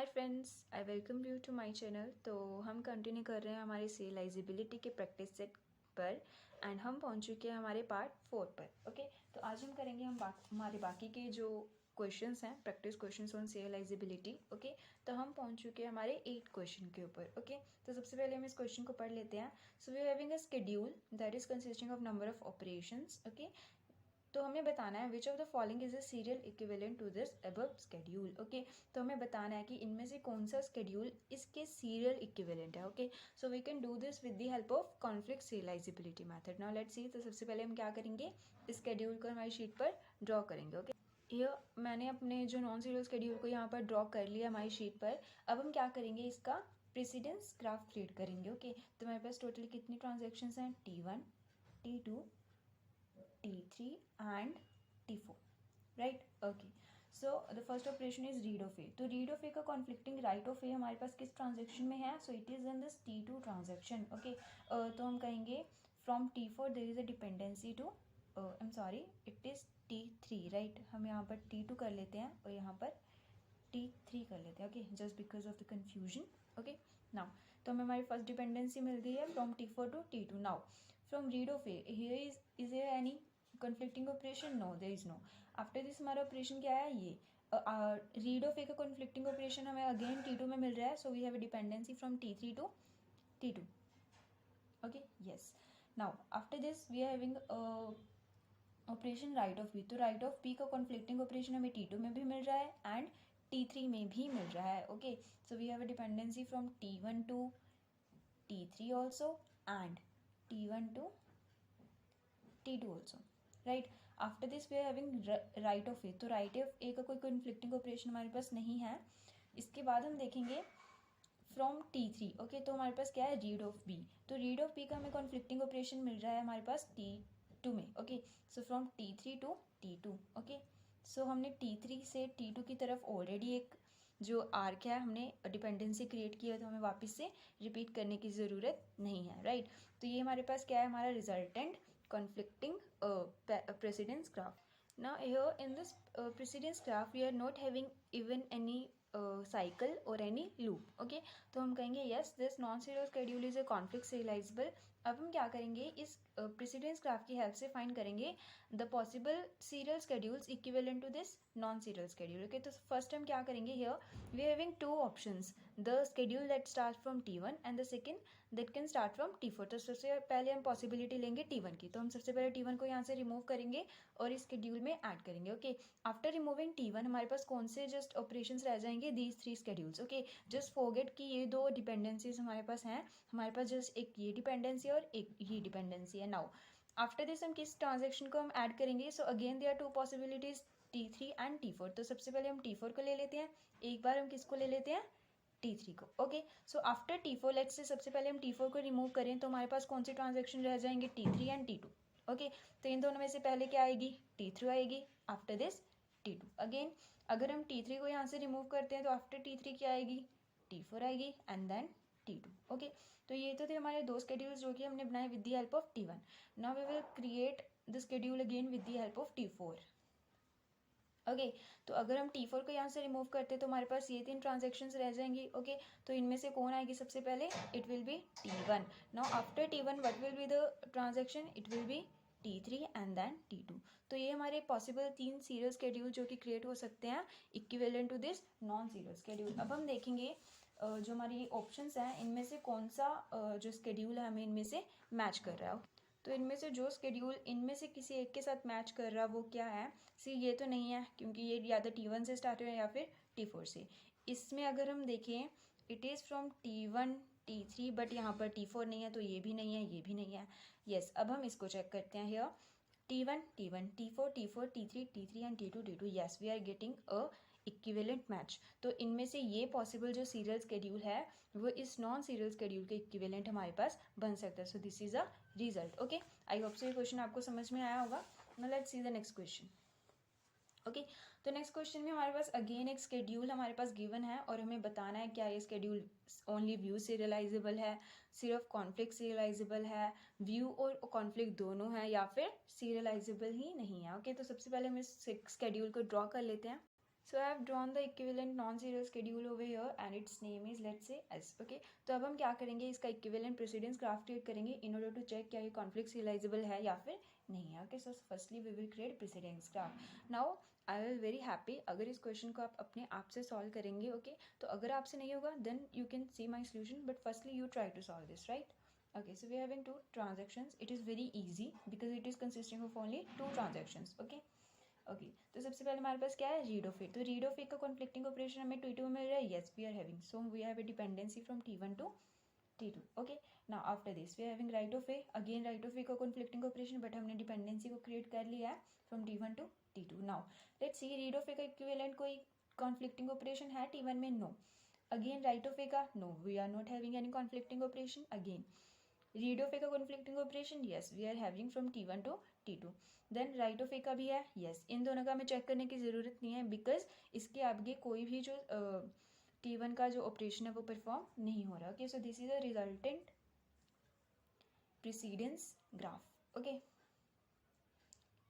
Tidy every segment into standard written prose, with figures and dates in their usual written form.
Hi friends, I welcome you to my channel. तो हम continue कर रहे हैं हमारे सीरियलाइजेबिलिटी के प्रैक्टिस सेट पर एंड हम पहुंच चुके हैं हमारे पार्ट 4 पर। ओके, तो आज हम करेंगे हमारे बाकी के जो क्वेश्चंस हैं, practice questions on serialisability. Okay, तो हम पहुंच चुके हैं हमारे 8 क्वेश्चन के ऊपर। ओके, तो सबसे पहले हम इस क्वेश्चन को पढ़ लेते हैं। So we are having a schedule that is consisting of number of operations. Okay, तो हमें बताना है which of the following is a serial equivalent to this above schedule. Okay, तो हमें बताना है कि इनमें से कौन सा स्केड्यूल इसके सीरियल इक्विवेलेंट है। Okay, so we can do this with the help of conflict serializability method. Now let's see. तो सबसे पहले हम क्या करेंगे, इस स्केड्यूल को हमारी शीट पर ड्रॉ करेंगे। ओके, ये मैंने अपने जो नॉन सीरियल स्केड्यूल को यहाँ पर ड्रॉ कर लिया हमारी शीट पर। अब हम क्या करेंगे, इसका प्रेसिडेंस ग्राफ क्रिएट करेंगे। ओके, तो हमारे पास टोटल कितनी ट्रांजेक्शन्स हैं, T1, T2, T3 and T4, right? Okay, so the first operation is read of A। तो read of A का conflicting write of A हमारे पास किस transaction में है, so it is in this T2 transaction। okay, तो हम कहेंगे from T4 there is a dependency to I'm sorry it is T3, right? हम यहाँ पर T2 कर लेते हैं और यहाँ पर T3 कर लेते हैं। Okay, just because of the confusion. Okay, now तो हमें हमारी फर्स्ट डिपेंडेंसी मिल गई है from T4 to T2। Now from read of A here is there any conflicting operation? No, there is no. After this हमारा operation क्या है, ये रीड ऑफ ए का कन्फ्लिक्टिंग ऑपरेशन हमें अगेन T2 में मिल रहा है। So we have a dependency from T3 to T2। Okay, yes. Now after this we are having operation write of B. तो राइट ऑफ बी का conflicting operation हमें T2 में भी मिल रहा है एंड T3 में भी मिल रहा है। Okay, so we have a dependency from T1 to T3 also and T1 to T2 also, right? After this we are having write of A. तो राइट ऑफ ए का कोई कॉन्फ्लिक्टिंग ऑपरेशन हमारे पास नहीं है। इसके बाद हम देखेंगे फ्रॉम T3। ओके, तो हमारे पास क्या है, रीड ऑफ बी। तो रीड ऑफ बी का हमें कॉन्फ्लिक्टिंग ऑपरेशन मिल रहा है हमारे पास T2 में। Okay, so from T3 to T2। Okay, so हमने T3 से T2 की तरफ ऑलरेडी एक जो आर्क है हमने डिपेंडेंसी क्रिएट किया, तो हमें वापस से रिपीट करने की ज़रूरत नहीं है, राइट? तो ये हमारे पास क्या है, हमारा resultant conflicting precedence graph. Now here in this precedence graph we are not having even any cycle or any loop। okay, तो हम कहेंगे yes this non serial schedule is a conflict serializable। अब हम क्या करेंगे, इस precedence graph की help से फाइंड करेंगे the possible serial schedules equivalent to this non serial schedule। okay, तो फर्स्ट हम क्या करेंगे, here we are having two options, the schedule that starts from T1 and the second that can start from T4। तो सबसे पहले हम possibility लेंगे T1 की। तो हम सबसे पहले T1 को यहाँ से रिमूव करेंगे और इस शेड्यूल में ऐड करेंगे। ओके, आफ्टर रिमूविंग T1 हमारे पास कौन से जस्ट ऑपरेशंस रह जाएंगे, these 3 schedules. Okay, just forget कि ये दो डिपेंडेंसीज हमारे पास हैं, हमारे पास जस्ट एक ये डिपेंडेंसी और एक ये डिपेंडेंसी है। नाउ आफ्टर दिस हम किस ट्रांजेक्शन को हम ऐड करेंगे, so again there are two possibilities T3 and T4। तो सबसे पहले हम T4 को ले लेते हैं, एक बार हम किसको ले लेते हैं, T3 को। Okay, so after T4 let's say सबसे पहले हम T4 को रिमूव करें तो हमारे पास कौन सी ट्रांजेक्शन रह जाएंगे, T3 एंड T2। ओके, तो इन दोनों में से पहले क्या आएगी, T3 आएगी, आफ्टर दिस T2। अगेन अगर हम T3 को यहाँ से रिमूव करते हैं तो आफ्टर T3 क्या आएगी, T4 आएगी एंड देन T2। ओके, तो ये तो थे हमारे दो स्केड्यूल्स जो कि हमने बनाए with the help of T1। Now we will create the schedule again with the help of T4। Okay, तो अगर हम T4 को यहाँ से रिमूव करते तो हमारे पास ये 3 ट्रांजेक्शन्स रह जाएंगी। ओके, तो इनमें से कौन आएगी सबसे पहले, it will be T1। Now after T1 what will be the transaction, it will be T3 and then T2। तो ये हमारे पॉसिबल 3 सीरियल स्केड्यूल जो कि क्रिएट हो सकते हैं equivalent to this non serial schedule. अब हम देखेंगे जो हमारी ऑप्शंस हैं इनमें से कौन सा जो स्केड्यूल है हमें इनमें से मैच कर रहा है। तो इनमें से जो स्केड्यूल इनमें से किसी एक के साथ मैच कर रहा है वो क्या है, सी ये तो नहीं है क्योंकि ये या तो T1 से स्टार्ट हुआ है या फिर T4 से। इसमें अगर हम देखें it is from T1 T3 but यहाँ पर T4 नहीं है, तो ये भी नहीं है, ये भी नहीं है। यस, अब हम इसको चेक करते हैं। Here T1 T1 T4 T4 T3 T3 and T2 T2। Yes, we are getting a equivalent match. तो इनमें से ये पॉसिबल जो सीरियल स्केड्यूल है वो इस नॉन सीरियल स्केड्यूल के इक्विवेलेंट हमारे पास बन सकता है। सो this is a result. Okay, I hope so ये क्वेश्चन आपको समझ में आया होगा। Now let's see the next question. Okay, तो नेक्स्ट क्वेश्चन में हमारे पास अगेन एक स्केड्यूल हमारे पास गिवन है और हमें बताना है क्या ये स्केड्यूल ओनली व्यू सीरियलाइजेबल है, सिर्फ कॉन्फ्लिक्ट सीरियलाइजेबल है, व्यू और कॉन्फ्लिक्ट दोनों है, या फिर सीरियलाइजेबल ही नहीं है। ओके, तो सबसे पहले हम इस स्केड्यूल को ड्रॉ कर लेते हैं। So I have drawn the equivalent non-serial schedule over here and its name is let's say S. Okay, तो अब हम क्या करेंगे, इसका equivalent precedence graph create करेंगे in order to check क्या ये conflict serializable है या फिर नहीं है. Okay, so firstly we will create precedence graph. Now I will very happy अगर इस क्वेश्चन को आप अपने आप से सॉल्व करेंगे. ओके, तो अगर आपसे नहीं होगा then you can see my solution, but firstly you try to solve this, right? Okay, so we are having two transactions. It is very easy because it is consisting of only two transactions. Okay. Okay, तो सबसे पहले हमारे पास क्या है, read of A. तो read of A का conflicting operation हमें T2 में मिल रहा है. Yes we are having, so we have a dependency from T1 to T2. Okay, now after this we are having write of A. Again write of A का conflicting operation, but हमने dependency को create कर लिया है from T1 to T2. Now let's see read of A का equivalent कोई conflicting operation है T1 में, no. Again write of A का, no we are not having any conflicting operation. Again read of A का conflicting operation, yes we are having from T1 to T2. Then write of A का भी है, yes. इन दोनों का हमें check करने की ज़रूरत नहीं है बिकॉज इसके आगे कोई भी जो T1 का जो ऑपरेशन है वो परफॉर्म नहीं हो रहा. Okay, so this is a resultant precedence graph. Okay,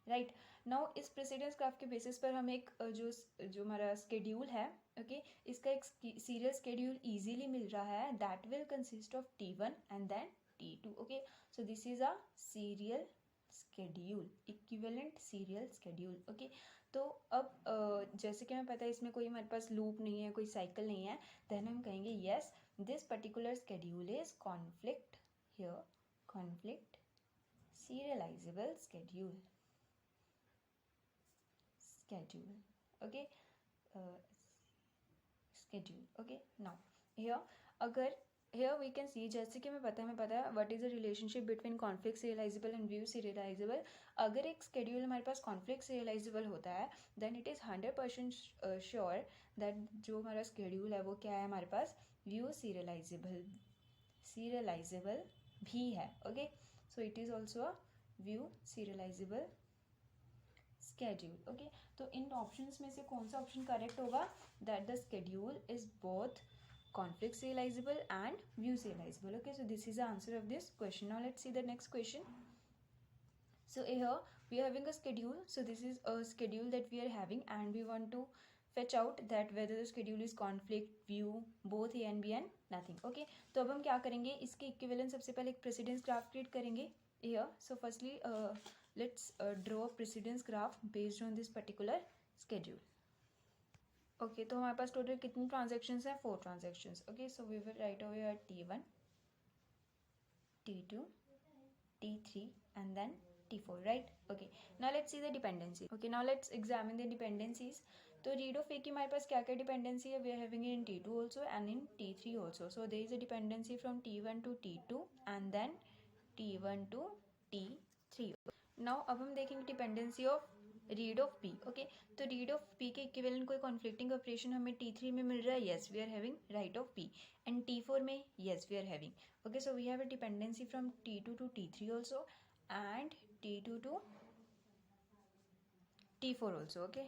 right. Now इस प्रेसिडेंस ग्राफ के बेसिस पर हम एक जो हमारा स्केड्यूल है, ओके, इसका एक सीरियल स्केड्यूल इजीली मिल रहा है. That will consist of T1 and then T2. Okay, so this is a serial schedule, equivalent serial schedule. Okay, तो अब जैसे कि हमें पता है इसमें कोई हमारे पास लूप नहीं है, कोई साइकिल नहीं है, देन हम कहेंगे yes this particular schedule is conflict here, conflict serializable schedule. Okay, schedule. Okay, now here अगर here we can see, जैसे कि हमें पता है what is the relationship between conflict serializable and view serializable. अगर एक schedule हमारे पास conflict serializable होता है then it is 100% sure that जो हमारा schedule है वो क्या है हमारे पास, view serializable भी है. Okay, so it is also a view serializable schedule. Okay, तो इन ऑप्शंस में से कौन सा ऑप्शन करेक्ट होगा, that the schedule is both conflict serializable and view serializable. Okay, so this is the answer of this question. Now let's see the next question. So here we are having a schedule. So this is a schedule that we are having and we want to fetch out that whether the schedule is conflict, view, both A and B and nothing. Okay, तो अब हम क्या करेंगे, इसके equivalent सबसे पहले एक precedence graph create करेंगे here. So firstly let's draw a precedence graph based on this particular schedule. Okay, तो हमारे पास टोटल कितनी ट्रांजेक्शन्स हैं, 4 transactions. Okay, so we will write over here T1, T2, T3 and then T4, right? Okay, now let's see the dependency. Okay, now let's examine the dependencies. तो read of A की हमारे पास क्या क्या dependency है, we are having in T2 also and in T3 also. So there is a dependency from T1 to T2 and then T1 to T3. Now अब हम देखेंगे dependency of read of P. Okay, तो read of P के equivalent कोई conflicting operation हमें T3 में मिल रहा है, yes we are having write of P. And T4 में yes we are having. Okay, so we have a dependency from T2 to T3 also and T2 to T4 also. Okay,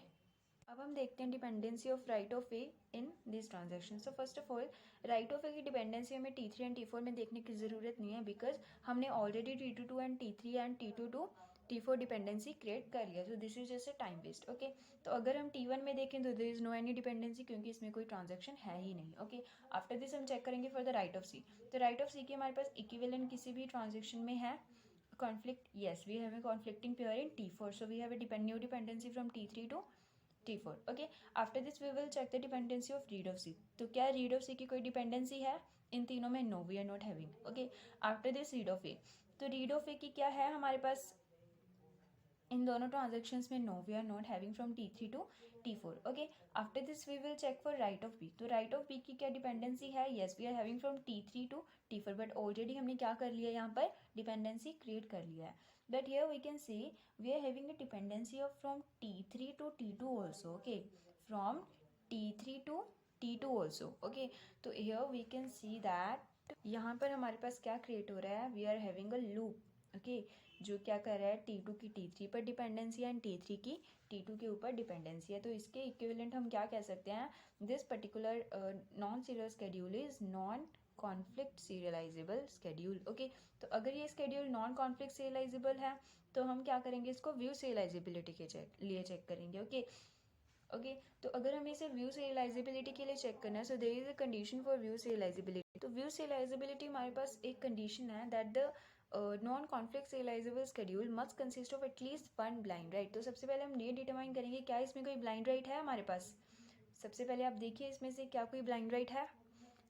अब हम देखते हैं dependency of write of A in this transaction. So first of all right of A की dependency हमें T3 and T4 में देखने की ज़रूरत नहीं है बिकॉज हमने already T2 and T3 and T2 to T4 dependency create कर लिया. So this is just a time waste. Okay, तो अगर हम T1 में देखें तो there is no any dependency क्योंकि इसमें कोई ट्रांजेक्शन है ही नहीं. ओके, आफ्टर दिस हम चेक करेंगे for the write of C. तो राइट ऑफ सी की हमारे पास इक्विवेलेंट किसी भी ट्रांजेक्शन में है conflict, yes we have a conflicting pair in T4, so we have a new dependency from T3 to T4. Okay, after this we will check the dependency of read of C. तो क्या read of C की कोई dependency है इन तीनों में, no we are not having. Okay, after this read of A. तो read of A की क्या है हमारे पास इन दोनों ट्रांजेक्शन्स में, no we are not having from T3 to T4. Okay, after this we will check for write of B. तो write of B की क्या डिपेंडेंसी है, yes we are having from T3 to T4, but already हमने क्या कर लिया यहाँ पर डिपेंडेंसी क्रिएट कर लिया है. But here we can see we are having a dependency of from T3 to T2 also. Okay, from T3 to T2 also. Okay, तो here we can see that यहाँ पर हमारे पास क्या क्रिएट हो रहा है, we are having a loop. Okay, जो क्या कर रहा है T2 की T3 पर डिपेंडेंसी है एंड T3 की T2 के ऊपर डिपेंडेंसी है. तो इसके इक्विवेलेंट हम क्या कह सकते हैं, this particular non serial schedule is non conflict serialisable schedule. Okay, तो अगर ये स्केड्यूल नॉन कॉन्फ्लिक्ट सीरियलाइजेबल है तो हम क्या करेंगे, इसको व्यू सीरियलाइजेबिलिटी के लिए चेक करेंगे. ओके, ओके तो अगर हमें इसे व्यू serializability के लिए चेक करना है, so there is a condition for view serializability. तो व्यू serializability हमारे पास एक कंडीशन है that the non conflict serializable schedule must consist of at least one blind write. तो सबसे पहले हम ये डिटरमाइन करेंगे क्या इसमें कोई ब्लाइंड राइट है हमारे पास. सबसे पहले आप देखिए इसमें से क्या कोई ब्लाइंड राइट है.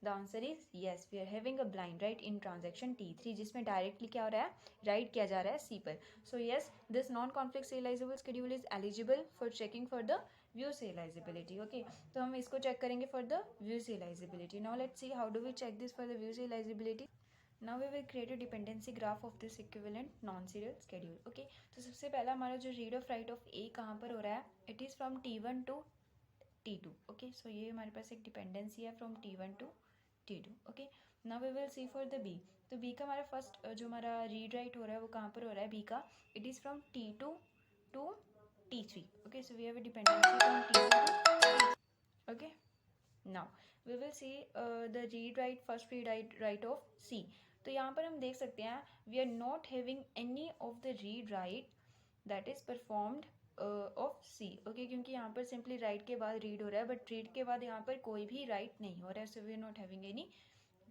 The answer is yes, we are having a blind write in transaction T3 जिसमें डायरेक्टली क्या हो रहा है, राइट किया जा रहा है C पर. So yes, this non conflict serializable schedule is eligible for checking for the view serializability. Okay तो हम इसको चेक करेंगे for the view serializability. Now let's see how do we check this for the view serializability. Now we will create a dependency graph of this equivalent non-serial schedule. Okay, तो सबसे पहला हमारा जो read of write of A कहाँ पर हो रहा है, it is from T1 to T2. Okay, so ये हमारे पास एक dependency है from T1 to T2. Okay, now we will see for the B. तो B का हमारा first जो हमारा read write हो रहा है वो कहाँ पर हो रहा है B का, it is from T2 to T3. Okay, so we have a dependency from T2 to T3. Okay, now we will see the read write first read write of C. तो यहाँ पर हम देख सकते हैं we are not having any of the read write that is performed of C. Okay क्योंकि यहाँ पर सिंपली राइट के बाद रीड हो रहा है बट रीड के बाद यहाँ पर कोई भी राइट नहीं हो रहा है, so we are not having any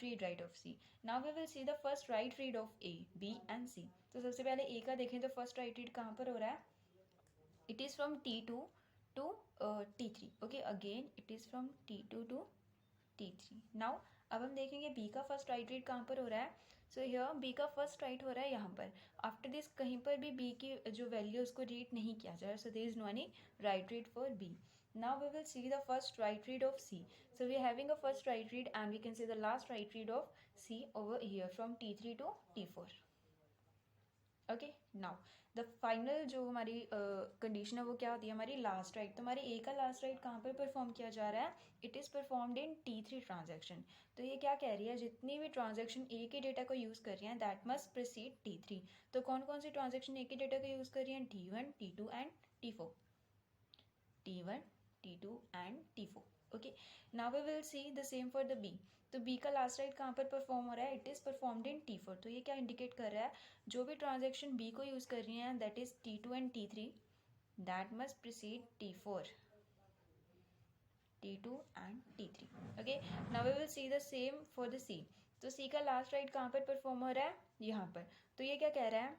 read write of C. Now we will see the first write read of A, B and C. तो सबसे पहले A का देखें तो first write read कहाँ पर हो रहा है, it is from T2 to T3. Okay, again it is from T2 to T3. Now अब हम देखेंगे B का फर्स्ट राइट रीड कहाँ पर हो रहा है. सो हियर B का फर्स्ट राइट हो रहा है यहाँ पर. आफ्टर दिस कहीं पर भी B की जो वैल्यू उसको रीड नहीं किया जा रहा, so there is no any write read for B. Now we will see the first write read of C. So we are having a first write read and we can see the last write read of C over here from T3 to T4. Okay now the final जो हमारी condition है वो क्या होती है हमारी last right. तो हमारे ए का लास्ट राइट कहाँ पर परफॉर्म किया जा रहा है, it is performed in T3 transaction. तो ये क्या कह रही है, जितनी भी ट्रांजेक्शन ए के डेटा को यूज़ कर रही हैं दैट मस्ट प्रीसीड T3. तो कौन कौन सी ट्रांजेक्शन ए के डेटा को यूज़ कर रही हैं, T1 T2 and T4. T1 T2 and T4. Okay now we will see the same for the B. तो बी का लास्ट राइट कहाँ पर परफॉर्म हो रहा है, it is performed in T4. तो ये क्या इंडिकेट कर रहा है, जो भी ट्रांजेक्शन बी को यूज़ कर रही हैं that is T2 and T3 that must precede T4, T2 and T3. Okay now we will see the same for the C. तो C का लास्ट राइट कहाँ पर परफॉर्म हो रहा है, यहाँ पर. तो ये क्या कह रहा है,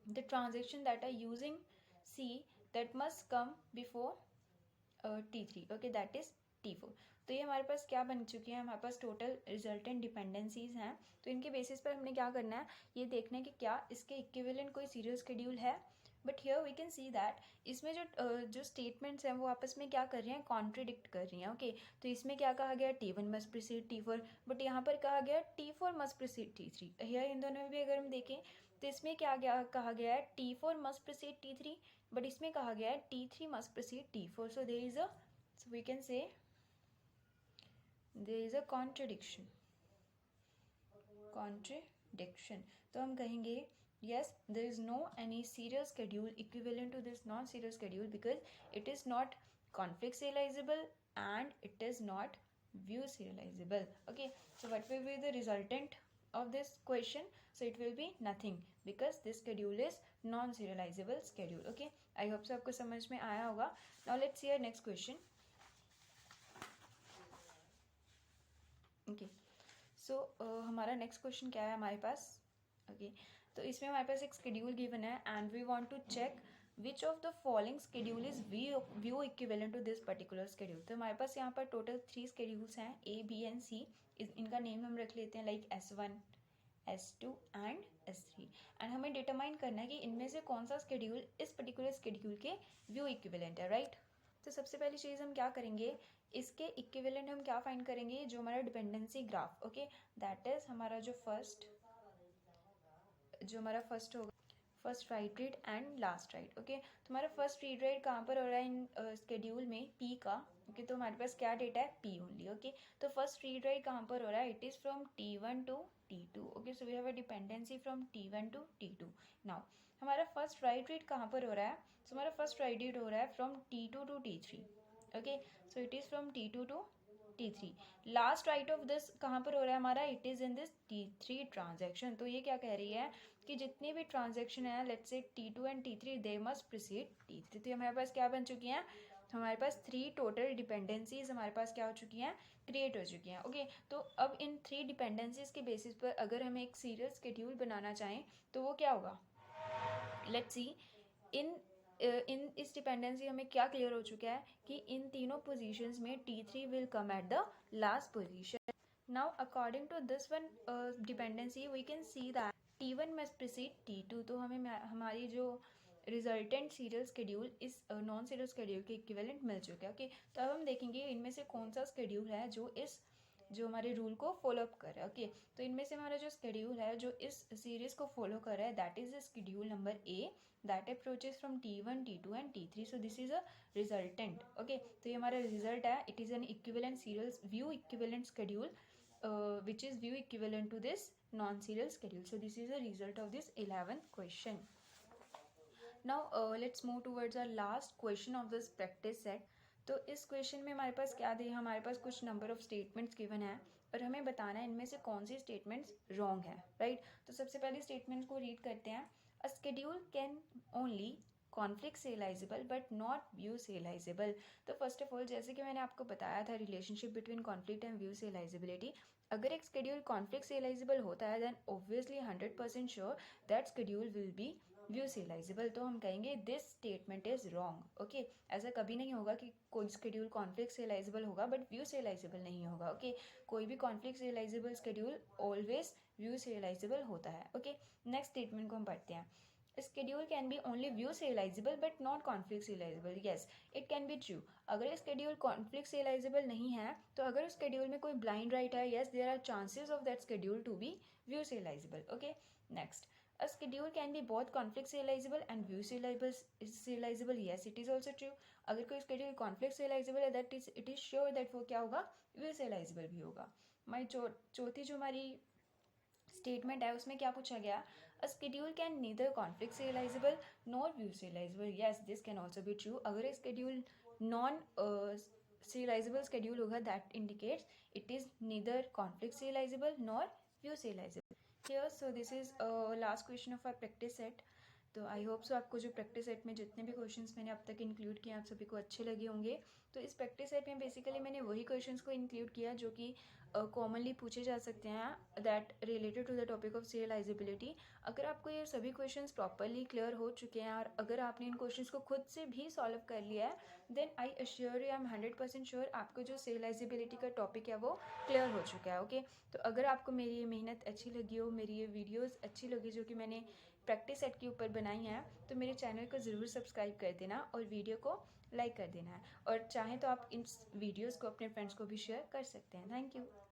the transaction that are using C that must come before T3. Okay that is T4. तो ये हमारे पास क्या बन चुकी है, हमारे पास टोटल रिजल्टेंट डिपेंडेंसीज हैं. तो इनके बेसिस पर हमने क्या करना है, ये देखना है कि क्या इसके इक्विवेलेंट कोई सीरियल शेड्यूल है. But here we can see that इसमें जो स्टेटमेंट्स हैं वो आपस में क्या कर रही हैं, कॉन्ट्रडिक्ट कर रही हैं. ओके तो इसमें क्या कहा गया, T1 must precede T4, but यहाँ पर कहा गया T4 must preceded T3. Here in दोनों में भी अगर हम देखें तो इसमें क्या कहा गया है, T4 must preceded T3, but इसमें कहा गया है T3 must precede T4. So there is a, so we can say there is a contradiction. तो हम कहेंगे yes, there is no any serial schedule equivalent to this non-serial schedule because it is not conflict serializable and it is not view serializable. Okay, so what will be the resultant of this question, so it will be nothing because this schedule is non-serializable schedule. Okay, I hope so आपको समझ में आया होगा. Now let's see our next question. Okay, so हमारा next question क्या है हमारे पास. Okay, तो इसमें हमारे पास एक schedule given है and we want to check which of the following schedule is view equivalent to this particular schedule. तो हमारे पास यहाँ पर total 3 schedules हैं A, B and C. इनका नेम हम रख लेते हैं like S1, S2 and S3 and हमें डिटरमाइन करना है कि इनमें से कौन सा स्केड्यूल इस पर्टिकुलर स्केड्यूल के व्यू इक्विवेलेंट है, राइट. तो सबसे पहली चीज़ हम क्या करेंगे, इसके इक्विवेलेंट हम क्या फाइंड करेंगे, जो हमारा dependency graph. Okay that is हमारा जो हमारा फर्स्ट होगा first write read and last right. Okay तो हमारा फर्स्ट रीड राइट कहाँ पर हो रहा है इन स्केड्यूल में P का. ओके तो हमारे पास क्या डेटा है, P ओनली. ओके तो फर्स्ट रीड राइट कहाँ पर हो रहा है, it is from T1 to T2. Okay so we have a dependency from T1 to T2. Now हमारा फर्स्ट राइट रीड कहाँ पर हो रहा है, सो हमारा फर्स्ट राइट रीड हो रहा है from T2 to T3. Okay so it is from T2 to T3. Last write of this कहाँ पर हो रहा है हमारा, it is in this T3 transaction. तो ये क्या कह रही है कि जितनी भी ट्रांजेक्शन है let's say T2 and T3 they must preceded T3. तो हमारे पास क्या बन चुकी हैं, हमारे पास 3 टोटल डिपेंडेंसीज हमारे पास क्या हो चुकी हैं, क्रिएट हो चुकी हैं। ओके, तो अब इन 3 डिपेंडेंसीज के बेसिस पर अगर हम एक सीरियल स्केड्यूल बनाना चाहें तो वो क्या होगा, लेट्स सी। इन इस डिपेंडेंसी हमें क्या क्लियर हो चुका है कि इन तीनों पोजीशंस में T3 will come at the last position. Now according to this one dependency we can see that T1 must precede T2। तो हमें हमारी जो रिजल्टेंट सीरियल स्केड्यूल इस नॉन सीरियल स्केड्यूल के इक्विवेलेंट मिल चुका है। ओके, तो अब हम देखेंगे इनमें से कौन सा स्केड्यूल है जो हमारे रूल को फॉलो अप कर रहा है। ओके, तो इनमें से हमारा जो स्केड्यूल है जो इस सीरीज को फॉलो कर रहा है that is schedule number A that approaches from T1 T2 and T3। So this is a resultant. Okay, तो ये हमारा रिजल्ट है, it is an equivalent serial view equivalent schedule which is view equivalent to this non-serial schedule. So this is a result of this 11th question. Now let's move towards our last question of this practice set. तो इस question में हमारे पास क्या दिया, हमारे पास कुछ number of statements given है और हमें बताना है इनमें से कौन सी स्टेटमेंट्स रॉन्ग है, राइट। तो सबसे पहले स्टेटमेंट को रीड करते हैं। A schedule can only conflict serializable but not view serializable। तो फर्स्ट ऑफ ऑल जैसे कि मैंने आपको बताया था relationship between conflict and view serializability, अगर एक स्केड्यूल कॉन्फ्लिक्ट serializable होता है then obviously 100% sure that schedule will be view serializable। तो हम कहेंगे this statement is wrong. Okay, ऐसा कभी नहीं होगा कि कोई स्केड्यूल कॉन्फ्लिक्ट serializable होगा बट व्यू serializable नहीं होगा। ओके, कोई भी conflict serializable schedule always view serializable होता है। ओके, नेक्स्ट स्टेटमेंट को हम पढ़ते हैं। Schedule can be only view serializable but not conflict serializable। Yes, it can be true. अगर स्केड्यूल कॉन्फ्लिक्ट serializable नहीं है तो अगर स्केड्यूल में कोई ब्लाइंड राइट है, yes there are chances of that schedule to be view serializable। Okay, next, a schedule can be both conflict serializable and view serializable। yes it is also true। अगर कोई schedule conflict serializable है that is it is sure that वो क्या होगा, view serializable भी होगा। हमारी चौथी जो हमारी स्टेटमेंट है उसमें क्या पूछा गया, अ schedule can neither conflict serializable nor view serializable। yes this can also be true। अगर एक स्केड्यूल नॉन serializable स्केड्यूल होगा that indicates it is neither conflict serializable nor view serializable। here so this is last question of our practice set। तो I hope so आपको जो practice set में जितने भी questions मैंने अब तक इंक्लूड किए आप सभी को अच्छे लगे होंगे। तो इस प्रैक्टिस सेट में बेसिकली मैंने वही क्वेश्चंस को इंक्लूड किया जो कि कॉमनली पूछे जा सकते हैं that related to the topic of serializability। अगर आपको ये सभी क्वेश्चंस प्रॉपरली क्लियर हो चुके हैं और अगर आपने इन क्वेश्चंस को खुद से भी सॉल्व कर लिया है then I assure you, I am 100% sure आपको जो serializability का टॉपिक है वो क्लियर हो चुका है। ओके, तो अगर आपको मेरी ये मेहनत अच्छी लगी हो, मेरी ये वीडियोज़ अच्छी लगी जो कि मैंने प्रैक्टिस सेट के ऊपर बनाई हैं, तो मेरे चैनल को ज़रूर सब्सक्राइब कर देना और वीडियो को लाइक कर देना है। और चाहें तो आप इन वीडियोज़ को अपने फ्रेंड्स को भी शेयर कर सकते हैं। Thank you.